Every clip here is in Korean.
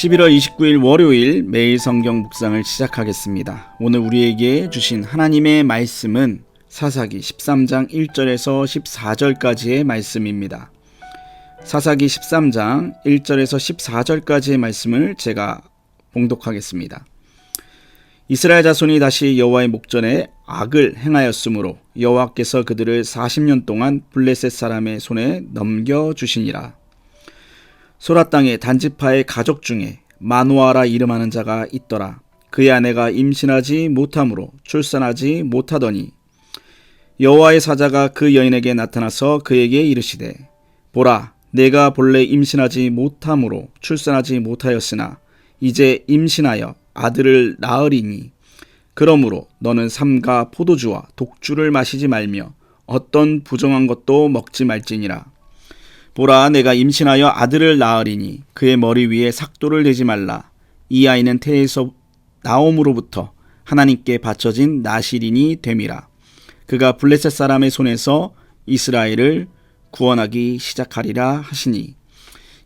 11월 29일 월요일 매일 성경 묵상을 시작하겠습니다. 오늘 우리에게 주신 하나님의 말씀은 사사기 13장 1절에서 14절까지의 말씀입니다. 사사기 13장 1절에서 14절까지의 말씀을 제가 봉독하겠습니다. 이스라엘 자손이 다시 여호와의 목전에 악을 행하였으므로 여호와께서 그들을 40년 동안 블레셋 사람의 손에 넘겨주시니라. 소라 땅의 단지파의 가족 중에 마노아라 이름하는 자가 있더라. 그의 아내가 임신하지 못함으로 출산하지 못하더니 여호와의 사자가 그 여인에게 나타나서 그에게 이르시되 보라, 내가 본래 임신하지 못함으로 출산하지 못하였으나 이제 임신하여 아들을 낳으리니 그러므로 너는 삼가 포도주와 독주를 마시지 말며 어떤 부정한 것도 먹지 말지니라. 보라, 내가 임신하여 아들을 낳으리니 그의 머리 위에 삭도를 대지 말라. 이 아이는 태에서 나옴으로부터 하나님께 바쳐진 나실인이 됨이라. 그가 블레셋 사람의 손에서 이스라엘을 구원하기 시작하리라 하시니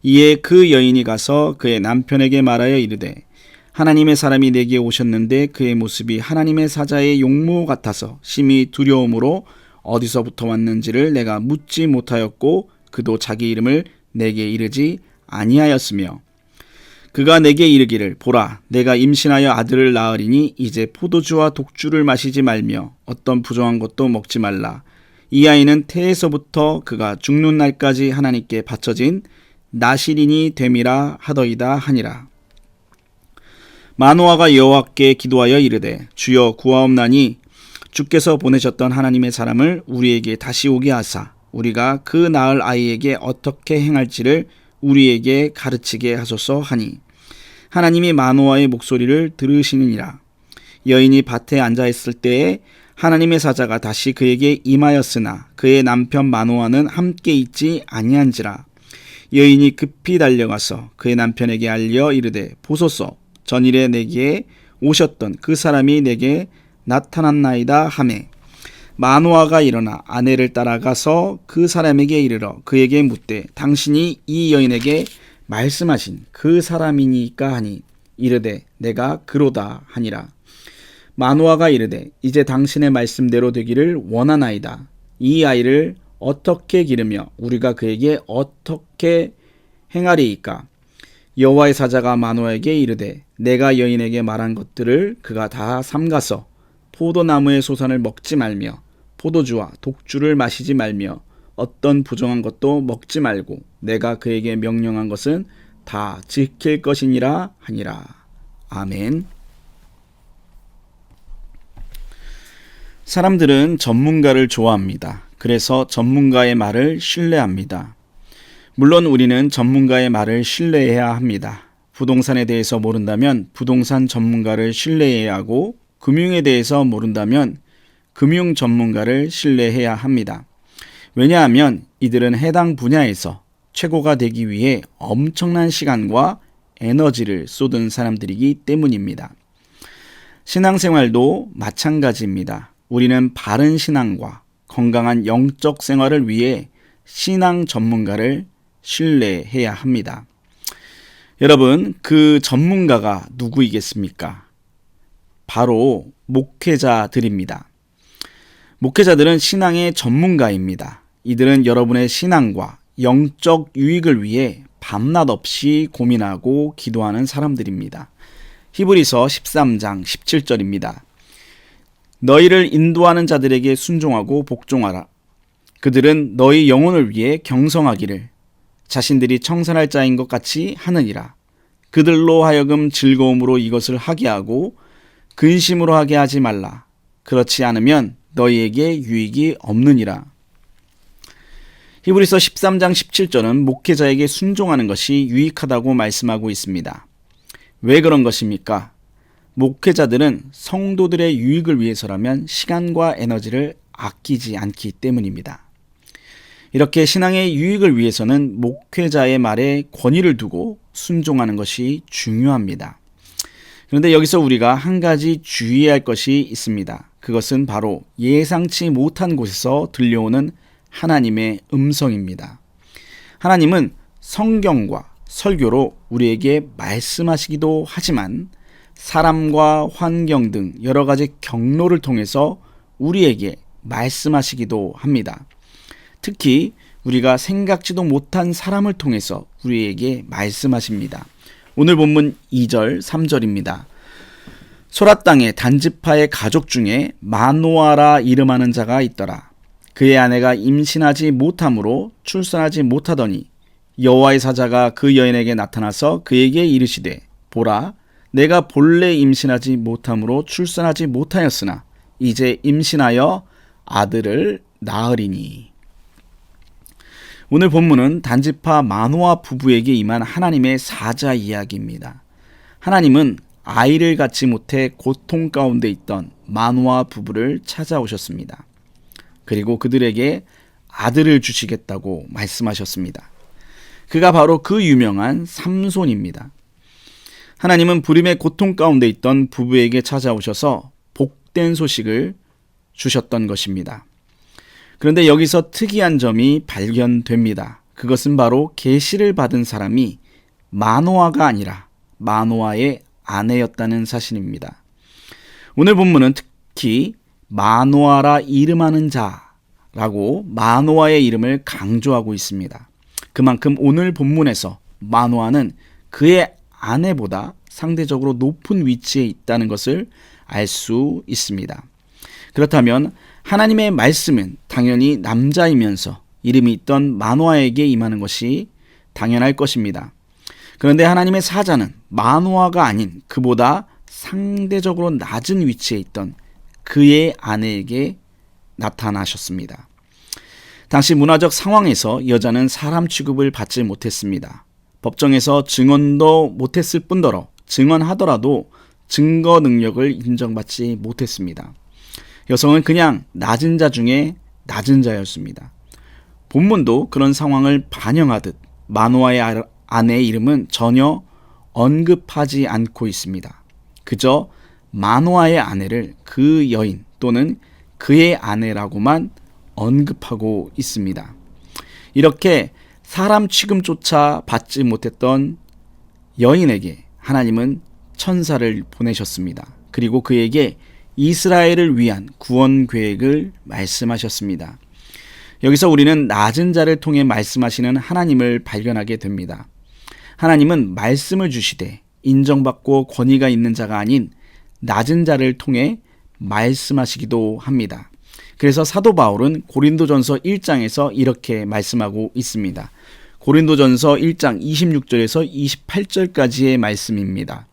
이에 그 여인이 가서 그의 남편에게 말하여 이르되 하나님의 사람이 내게 오셨는데 그의 모습이 하나님의 사자의 용모 같아서 심히 두려움으로 어디서부터 왔는지를 내가 묻지 못하였고 그도 자기 이름을 내게 이르지 아니하였으며 그가 내게 이르기를 보라, 내가 임신하여 아들을 낳으리니 이제 포도주와 독주를 마시지 말며 어떤 부정한 것도 먹지 말라. 이 아이는 태에서부터 그가 죽는 날까지 하나님께 바쳐진 나실인이 됨이라 하더이다 하니라. 마노아가 여호와께 기도하여 이르되 주여 구하옵나니 주께서 보내셨던 하나님의 사람을 우리에게 다시 오게 하사 우리가 그 낳을 아이에게 어떻게 행할지를 우리에게 가르치게 하소서 하니 하나님이 마노아의 목소리를 들으시니라. 여인이 밭에 앉아있을 때에 하나님의 사자가 다시 그에게 임하였으나 그의 남편 마노아는 함께 있지 아니한지라. 여인이 급히 달려가서 그의 남편에게 알려 이르되 보소서, 전일에 내게 오셨던 그 사람이 내게 나타났나이다 하매 마노아가 일어나 아내를 따라가서 그 사람에게 이르러 그에게 묻되 당신이 이 여인에게 말씀하신 그 사람이니까 하니 이르되 내가 그로다 하니라. 마노아가 이르되 이제 당신의 말씀대로 되기를 원하나이다. 이 아이를 어떻게 기르며 우리가 그에게 어떻게 행하리이까. 여호와의 사자가 마노아에게 이르되 내가 여인에게 말한 것들을 그가 다 삼가서 포도나무의 소산을 먹지 말며 포도주와 독주를 마시지 말며 어떤 부정한 것도 먹지 말고 내가 그에게 명령한 것은 다 지킬 것이니라 하니라. 아멘. 사람들은 전문가를 좋아합니다. 그래서 전문가의 말을 신뢰합니다. 물론 우리는 전문가의 말을 신뢰해야 합니다. 부동산에 대해서 모른다면 부동산 전문가를 신뢰해야 하고 금융에 대해서 모른다면 금융 전문가를 신뢰해야 합니다. 왜냐하면 이들은 해당 분야에서 최고가 되기 위해 엄청난 시간과 에너지를 쏟은 사람들이기 때문입니다. 신앙생활도 마찬가지입니다. 우리는 바른 신앙과 건강한 영적 생활을 위해 신앙 전문가를 신뢰해야 합니다. 여러분, 그 전문가가 누구이겠습니까? 바로 목회자들입니다. 목회자들은 신앙의 전문가입니다. 이들은 여러분의 신앙과 영적 유익을 위해 밤낮 없이 고민하고 기도하는 사람들입니다. 히브리서 13장 17절입니다. 너희를 인도하는 자들에게 순종하고 복종하라. 그들은 너희 영혼을 위해 경성하기를 자신들이 청산할 자인 것 같이 하느니라. 그들로 하여금 즐거움으로 이것을 하게 하고 근심으로 하게 하지 말라. 그렇지 않으면 너희에게 유익이 없느니라. 히브리서 13장 17절은 목회자에게 순종하는 것이 유익하다고 말씀하고 있습니다. 왜 그런 것입니까? 목회자들은 성도들의 유익을 위해서라면 시간과 에너지를 아끼지 않기 때문입니다. 이렇게 신앙의 유익을 위해서는 목회자의 말에 권위를 두고 순종하는 것이 중요합니다. 그런데 여기서 우리가 한 가지 주의해야 할 것이 있습니다. 그것은 바로 예상치 못한 곳에서 들려오는 하나님의 음성입니다. 하나님은 성경과 설교로 우리에게 말씀하시기도 하지만 사람과 환경 등 여러 가지 경로를 통해서 우리에게 말씀하시기도 합니다. 특히 우리가 생각지도 못한 사람을 통해서 우리에게 말씀하십니다. 오늘 본문 2절, 3절입니다. 소라 땅에 단지파의 가족 중에 마노아라 이름하는 자가 있더라. 그의 아내가 임신하지 못함으로 출산하지 못하더니 여호와의 사자가 그 여인에게 나타나서 그에게 이르시되 보라, 내가 본래 임신하지 못함으로 출산하지 못하였으나 이제 임신하여 아들을 낳으리니. 오늘 본문은 단지파 마노아 부부에게 임한 하나님의 사자 이야기입니다. 하나님은 아이를 갖지 못해 고통 가운데 있던 마노아 부부를 찾아오셨습니다. 그리고 그들에게 아들을 주시겠다고 말씀하셨습니다. 그가 바로 그 유명한 삼손입니다. 하나님은 불임의 고통 가운데 있던 부부에게 찾아오셔서 복된 소식을 주셨던 것입니다. 그런데 여기서 특이한 점이 발견됩니다. 그것은 바로 계시를 받은 사람이 마노아가 아니라 마노아의 아내였다는 사실입니다. 오늘 본문은 특히 마노아라 이름하는 자라고 마노아의 이름을 강조하고 있습니다. 그만큼 오늘 본문에서 마노아는 그의 아내보다 상대적으로 높은 위치에 있다는 것을 알 수 있습니다. 그렇다면 하나님의 말씀은 당연히 남자이면서 이름이 있던 마노아에게 임하는 것이 당연할 것입니다. 그런데 하나님의 사자는 마노아가 아닌 그보다 상대적으로 낮은 위치에 있던 그의 아내에게 나타나셨습니다. 당시 문화적 상황에서 여자는 사람 취급을 받지 못했습니다. 법정에서 증언도 못했을 뿐더러 증언하더라도 증거 능력을 인정받지 못했습니다. 여성은 그냥 낮은 자 중에 낮은 자였습니다. 본문도 그런 상황을 반영하듯 마노아의 아내의 이름은 전혀 언급하지 않고 있습니다. 그저 마노아의 아내를 그 여인 또는 그의 아내라고만 언급하고 있습니다. 이렇게 사람 취급조차 받지 못했던 여인에게 하나님은 천사를 보내셨습니다. 그리고 그에게 이스라엘을 위한 구원 계획을 말씀하셨습니다. 여기서 우리는 낮은 자를 통해 말씀하시는 하나님을 발견하게 됩니다. 하나님은 말씀을 주시되 인정받고 권위가 있는 자가 아닌 낮은 자를 통해 말씀하시기도 합니다. 그래서 사도 바울은 고린도전서 1장에서 이렇게 말씀하고 있습니다. 고린도전서 1장 26절에서 28절까지의 말씀입니다.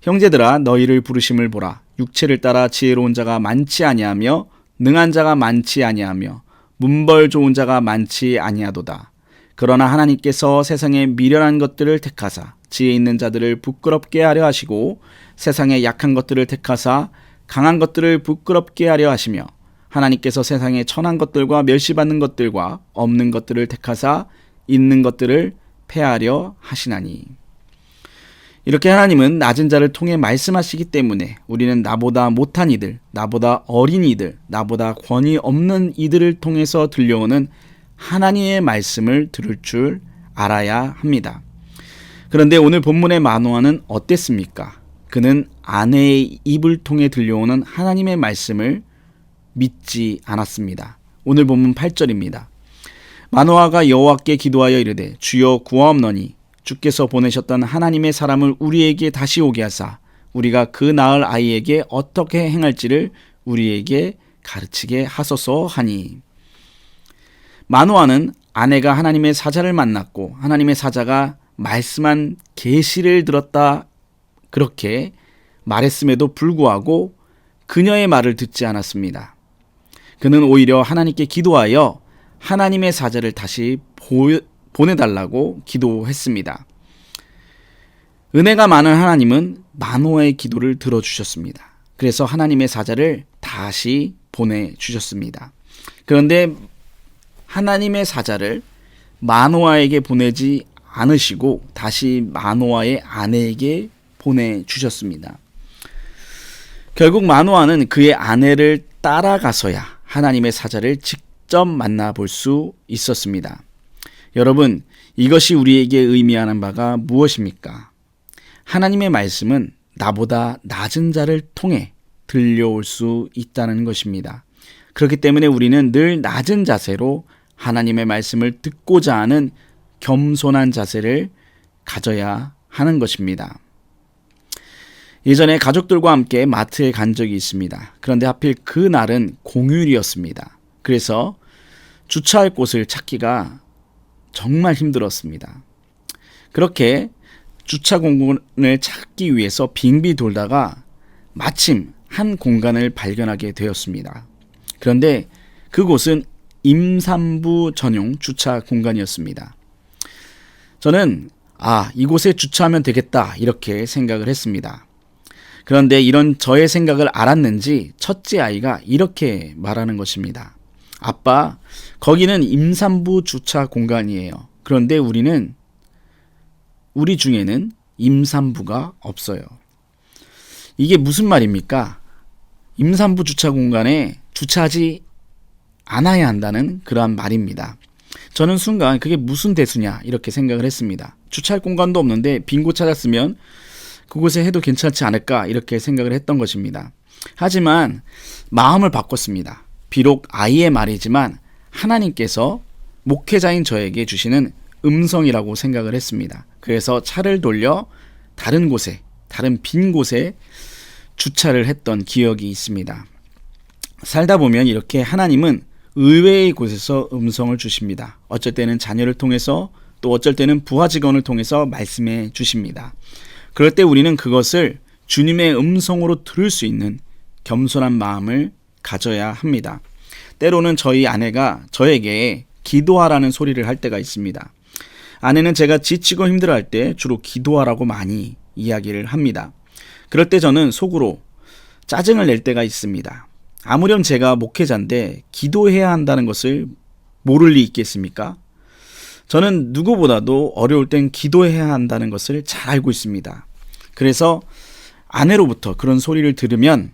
형제들아, 너희를 부르심을 보라. 육체를 따라 지혜로운 자가 많지 아니하며 능한 자가 많지 아니하며 문벌 좋은 자가 많지 아니하도다. 그러나 하나님께서 세상에 미련한 것들을 택하사 지혜 있는 자들을 부끄럽게 하려 하시고 세상에 약한 것들을 택하사 강한 것들을 부끄럽게 하려 하시며 하나님께서 세상에 천한 것들과 멸시받는 것들과 없는 것들을 택하사 있는 것들을 폐하려 하시나니. 이렇게 하나님은 낮은 자를 통해 말씀하시기 때문에 우리는 나보다 못한 이들, 나보다 어린 이들, 나보다 권위 없는 이들을 통해서 들려오는 하나님의 말씀을 들을 줄 알아야 합니다. 그런데 오늘 본문의 마노아는 어땠습니까? 그는 아내의 입을 통해 들려오는 하나님의 말씀을 믿지 않았습니다. 오늘 본문 8절입니다. 마노아가 여호와께 기도하여 이르되 주여 구하옵노니 주께서 보내셨던 하나님의 사람을 우리에게 다시 오게 하사 우리가 그 낳을 아이에게 어떻게 행할지를 우리에게 가르치게 하소서 하니. 마노아는 아내가 하나님의 사자를 만났고 하나님의 사자가 말씀한 계시를 들었다 그렇게 말했음에도 불구하고 그녀의 말을 듣지 않았습니다. 그는 오히려 하나님께 기도하여 하나님의 사자를 다시 보내달라고 기도했습니다. 은혜가 많은 하나님은 마노아의 기도를 들어주셨습니다. 그래서 하나님의 사자를 다시 보내주셨습니다. 그런데 하나님의 사자를 마노아에게 보내지 않으시고 다시 마노아의 아내에게 보내주셨습니다. 결국 마노아는 그의 아내를 따라가서야 하나님의 사자를 직접 만나볼 수 있었습니다. 여러분, 이것이 우리에게 의미하는 바가 무엇입니까? 하나님의 말씀은 나보다 낮은 자를 통해 들려올 수 있다는 것입니다. 그렇기 때문에 우리는 늘 낮은 자세로 하나님의 말씀을 듣고자 하는 겸손한 자세를 가져야 하는 것입니다. 예전에 가족들과 함께 마트에 간 적이 있습니다. 그런데 하필 그 날은 공휴일이었습니다. 그래서 주차할 곳을 찾기가 정말 힘들었습니다. 그렇게 주차 공간을 찾기 위해서 빙비 돌다가 마침 한 공간을 발견하게 되었습니다. 그런데 그곳은 임산부 전용 주차 공간이었습니다. 저는 이곳에 주차하면 되겠다 이렇게 생각을 했습니다. 그런데 이런 저의 생각을 알았는지 첫째 아이가 이렇게 말하는 것입니다. 아빠, 거기는 임산부 주차 공간이에요. 그런데 우리 중에는 임산부가 없어요. 이게 무슨 말입니까? 임산부 주차 공간에 주차하지 않아야 한다는 그러한 말입니다. 저는 순간 그게 무슨 대수냐 이렇게 생각을 했습니다. 주차할 공간도 없는데 빈 곳 찾았으면 그곳에 해도 괜찮지 않을까 이렇게 생각을 했던 것입니다. 하지만 마음을 바꿨습니다. 비록 아이의 말이지만 하나님께서 목회자인 저에게 주시는 음성이라고 생각을 했습니다. 그래서 차를 돌려 다른 빈 곳에 주차를 했던 기억이 있습니다. 살다 보면 이렇게 하나님은 의외의 곳에서 음성을 주십니다. 어쩔 때는 자녀를 통해서, 또 어쩔 때는 부하 직원을 통해서 말씀해 주십니다. 그럴 때 우리는 그것을 주님의 음성으로 들을 수 있는 겸손한 마음을 가져야 합니다. 때로는 저희 아내가 저에게 기도하라는 소리를 할 때가 있습니다. 아내는 제가 지치고 힘들어할 때 주로 기도하라고 많이 이야기를 합니다. 그럴 때 저는 속으로 짜증을 낼 때가 있습니다. 아무렴 제가 목회자인데 기도해야 한다는 것을 모를 리 있겠습니까? 저는 누구보다도 어려울 땐 기도해야 한다는 것을 잘 알고 있습니다. 그래서 아내로부터 그런 소리를 들으면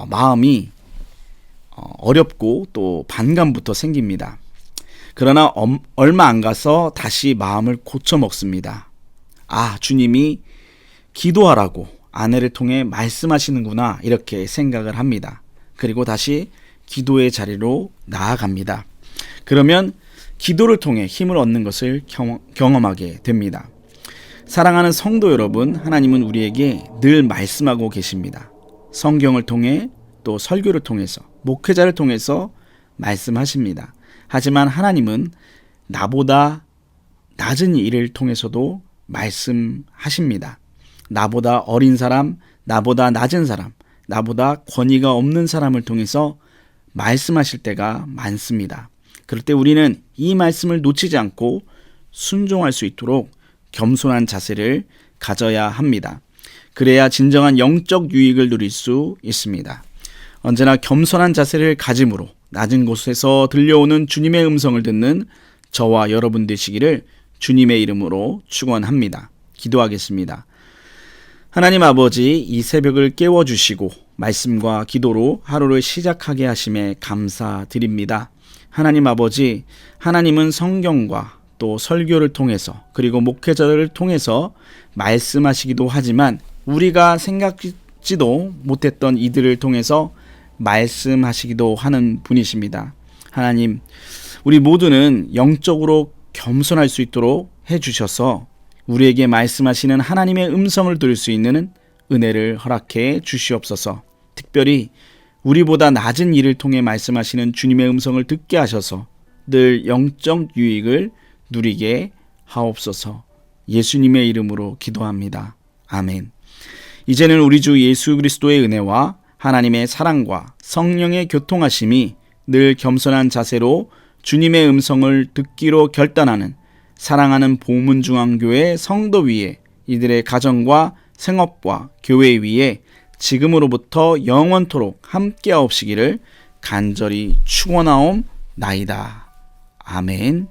마음이 어렵고 또 반감부터 생깁니다. 그러나 얼마 안 가서 다시 마음을 고쳐 먹습니다. 주님이 기도하라고 아내를 통해 말씀하시는구나 이렇게 생각을 합니다. 그리고 다시 기도의 자리로 나아갑니다. 그러면 기도를 통해 힘을 얻는 것을 경험하게 됩니다. 사랑하는 성도 여러분, 하나님은 우리에게 늘 말씀하고 계십니다. 성경을 통해 또 설교를 통해서 목회자를 통해서 말씀하십니다. 하지만 하나님은 나보다 낮은 일을 통해서도 말씀하십니다. 나보다 어린 사람, 나보다 낮은 사람, 나보다 권위가 없는 사람을 통해서 말씀하실 때가 많습니다. 그럴 때 우리는 이 말씀을 놓치지 않고 순종할 수 있도록 겸손한 자세를 가져야 합니다. 그래야 진정한 영적 유익을 누릴 수 있습니다. 언제나 겸손한 자세를 가짐으로 낮은 곳에서 들려오는 주님의 음성을 듣는 저와 여러분 되시기를 주님의 이름으로 축원합니다. 기도하겠습니다. 하나님 아버지, 이 새벽을 깨워주시고 말씀과 기도로 하루를 시작하게 하심에 감사드립니다. 하나님 아버지, 하나님은 성경과 또 설교를 통해서 그리고 목회자를 통해서 말씀하시기도 하지만 우리가 생각지도 못했던 이들을 통해서 말씀하시기도 하는 분이십니다. 하나님, 우리 모두는 영적으로 겸손할 수 있도록 해주셔서 우리에게 말씀하시는 하나님의 음성을 들을 수 있는 은혜를 허락해 주시옵소서. 특별히 우리보다 낮은 일을 통해 말씀하시는 주님의 음성을 듣게 하셔서 늘 영적 유익을 누리게 하옵소서. 예수님의 이름으로 기도합니다. 아멘. 이제는 우리 주 예수 그리스도의 은혜와 하나님의 사랑과 성령의 교통하심이 늘 겸손한 자세로 주님의 음성을 듣기로 결단하는 사랑하는 보문중앙교회 성도 위에, 이들의 가정과 생업과 교회 위에 지금으로부터 영원토록 함께하옵시기를 간절히 축원하옵나이다. 아멘.